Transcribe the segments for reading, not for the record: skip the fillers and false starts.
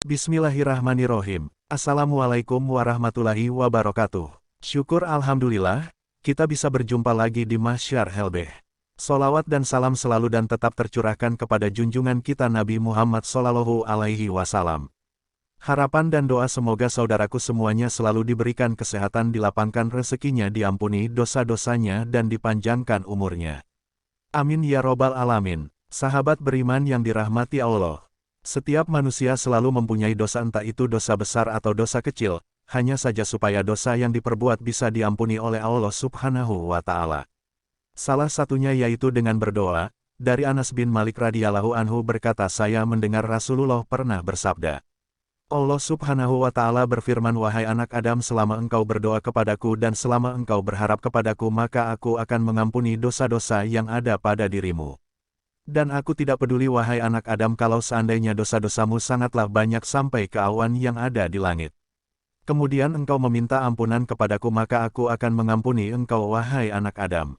Bismillahirrahmanirrahim. Assalamualaikum warahmatullahi wabarakatuh. Syukur Alhamdulillah, kita bisa berjumpa lagi di Mahsyar Helbeh. Solawat dan salam selalu dan tetap tercurahkan kepada junjungan kita Nabi Muhammad Sallallahu Alaihi Wasallam. Harapan dan doa semoga saudaraku semuanya selalu diberikan kesehatan, dilapangkan rezekinya, diampuni dosa-dosanya dan dipanjangkan umurnya. Amin ya robbal alamin. Sahabat beriman yang dirahmati Allah. Setiap manusia selalu mempunyai dosa, entah itu dosa besar atau dosa kecil, hanya saja supaya dosa yang diperbuat bisa diampuni oleh Allah Subhanahu wa Ta'ala. Salah satunya yaitu dengan berdoa. Dari Anas bin Malik radhiyallahu anhu berkata, saya mendengar Rasulullah pernah bersabda, Allah Subhanahu wa Ta'ala berfirman, wahai anak Adam, selama engkau berdoa kepadaku dan selama engkau berharap kepadaku, maka aku akan mengampuni dosa-dosa yang ada pada dirimu. Dan aku tidak peduli wahai anak Adam kalau seandainya dosa-dosamu sangatlah banyak sampai ke awan yang ada di langit. Kemudian engkau meminta ampunan kepadaku, maka aku akan mengampuni engkau wahai anak Adam.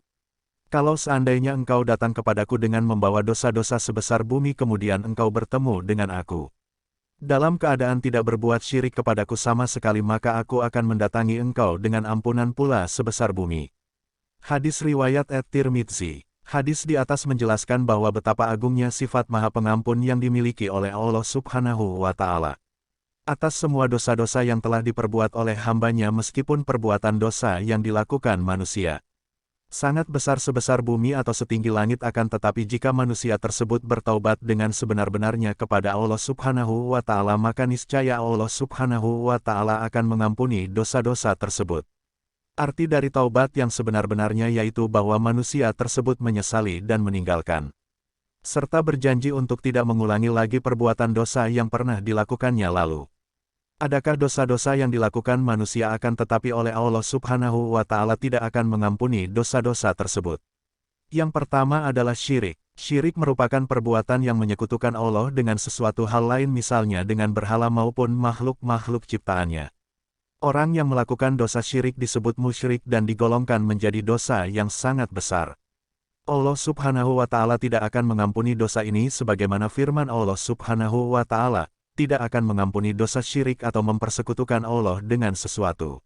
Kalau seandainya engkau datang kepadaku dengan membawa dosa-dosa sebesar bumi, kemudian engkau bertemu dengan aku dalam keadaan tidak berbuat syirik kepadaku sama sekali, maka aku akan mendatangi engkau dengan ampunan pula sebesar bumi. Hadis riwayat At-Tirmidzi. Hadis di atas menjelaskan bahwa betapa agungnya sifat Maha Pengampun yang dimiliki oleh Allah Subhanahu wa Ta'ala atas semua dosa-dosa yang telah diperbuat oleh hambanya, meskipun perbuatan dosa yang dilakukan manusia sangat besar sebesar bumi atau setinggi langit, akan tetapi jika manusia tersebut bertaubat dengan sebenar-benarnya kepada Allah Subhanahu wa Ta'ala, maka niscaya Allah Subhanahu wa Ta'ala akan mengampuni dosa-dosa tersebut. Arti dari taubat yang sebenar-benarnya yaitu bahwa manusia tersebut menyesali dan meninggalkan, serta berjanji untuk tidak mengulangi lagi perbuatan dosa yang pernah dilakukannya lalu. Adakah dosa-dosa yang dilakukan manusia akan tetapi oleh Allah Subhanahu wa Ta'ala tidak akan mengampuni dosa-dosa tersebut? Yang pertama adalah syirik. Syirik merupakan perbuatan yang menyekutukan Allah dengan sesuatu hal lain, misalnya dengan berhala maupun makhluk-makhluk ciptaannya. Orang yang melakukan dosa syirik disebut musyrik dan digolongkan menjadi dosa yang sangat besar. Allah Subhanahu wa Ta'ala tidak akan mengampuni dosa ini sebagaimana firman Allah Subhanahu wa Ta'ala, tidak akan mengampuni dosa syirik atau mempersekutukan Allah dengan sesuatu.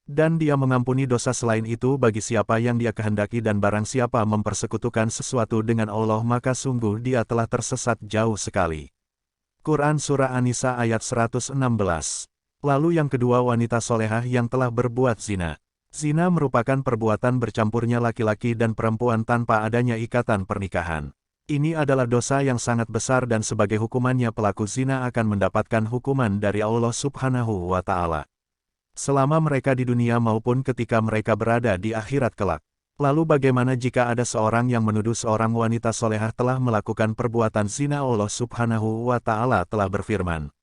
Dan Dia mengampuni dosa selain itu bagi siapa yang Dia kehendaki, dan barang siapa mempersekutukan sesuatu dengan Allah maka sungguh dia telah tersesat jauh sekali. Quran Surah An-Nisa ayat 116. Lalu yang kedua, wanita solehah yang telah berbuat zina. Zina merupakan perbuatan bercampurnya laki-laki dan perempuan tanpa adanya ikatan pernikahan. Ini adalah dosa yang sangat besar dan sebagai hukumannya pelaku zina akan mendapatkan hukuman dari Allah Subhanahu wa Ta'ala selama mereka di dunia maupun ketika mereka berada di akhirat kelak. Lalu bagaimana jika ada seorang yang menuduh seorang wanita solehah telah melakukan perbuatan zina? Allah Subhanahu wa Ta'ala telah berfirman,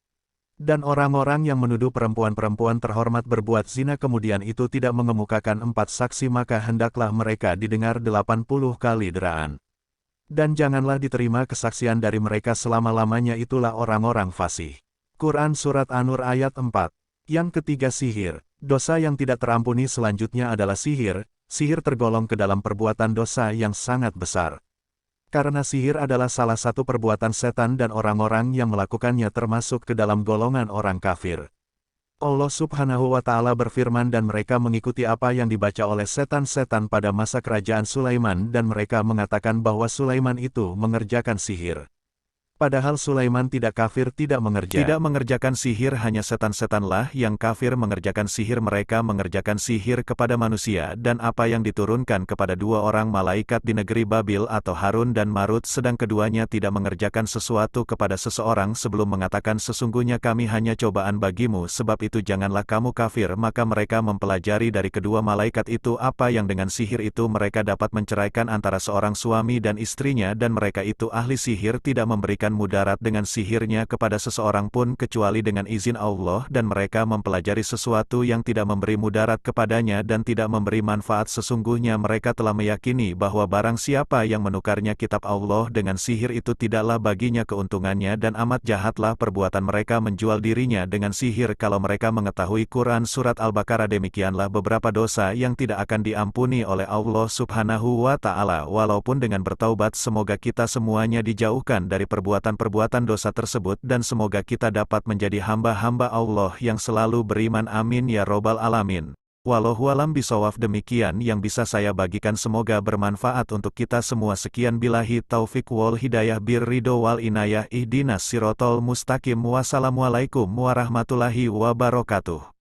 dan orang-orang yang menuduh perempuan-perempuan terhormat berbuat zina kemudian itu tidak mengemukakan 4 saksi, maka hendaklah mereka didengar 80 kali deraan. Dan janganlah diterima kesaksian dari mereka selama-lamanya, itulah orang-orang fasih. Quran Surat An-Nur ayat 4. Yang ketiga, sihir. Dosa yang tidak terampuni selanjutnya adalah sihir. Sihir tergolong ke dalam perbuatan dosa yang sangat besar. Karena sihir adalah salah satu perbuatan setan dan orang-orang yang melakukannya termasuk ke dalam golongan orang kafir. Allah Subhanahu wa Ta'ala berfirman, dan mereka mengikuti apa yang dibaca oleh setan-setan pada masa kerajaan Sulaiman, dan mereka mengatakan bahwa Sulaiman itu mengerjakan sihir. Padahal Sulaiman tidak kafir, tidak mengerjakan sihir, hanya setan-setanlah yang kafir mengerjakan sihir. Mereka mengerjakan sihir kepada manusia dan apa yang diturunkan kepada 2 orang malaikat di negeri Babil atau Harun dan Marut, sedang keduanya tidak mengerjakan sesuatu kepada seseorang sebelum mengatakan sesungguhnya kami hanya cobaan bagimu, sebab itu janganlah kamu kafir. Maka mereka mempelajari dari kedua malaikat itu apa yang dengan sihir itu mereka dapat menceraikan antara seorang suami dan istrinya, dan mereka itu ahli sihir, tidak memberikan mudarat dengan sihirnya kepada seseorang pun kecuali dengan izin Allah, dan mereka mempelajari sesuatu yang tidak memberi mudarat kepadanya dan tidak memberi manfaat. Sesungguhnya mereka telah meyakini bahwa barang siapa yang menukarnya kitab Allah dengan sihir itu tidaklah baginya keuntungannya, dan amat jahatlah perbuatan mereka menjual dirinya dengan sihir. Kalau mereka mengetahui Quran Surat Al-Baqarah, demikianlah beberapa dosa yang tidak akan diampuni oleh Allah Subhanahu wa Ta'ala walaupun dengan bertaubat. Semoga kita semuanya dijauhkan dari perbuatan perbuatan-perbuatan dosa tersebut dan semoga kita dapat menjadi hamba-hamba Allah yang selalu beriman. Amin ya robbal alamin. Wallahualam bisawab. Demikian yang bisa saya bagikan, semoga bermanfaat untuk kita semua. Sekian, billahi taufik wal hidayah, birridho wal inayah, ihdinas sirotol mustaqim. Wassalamualaikum warahmatullahi wabarakatuh.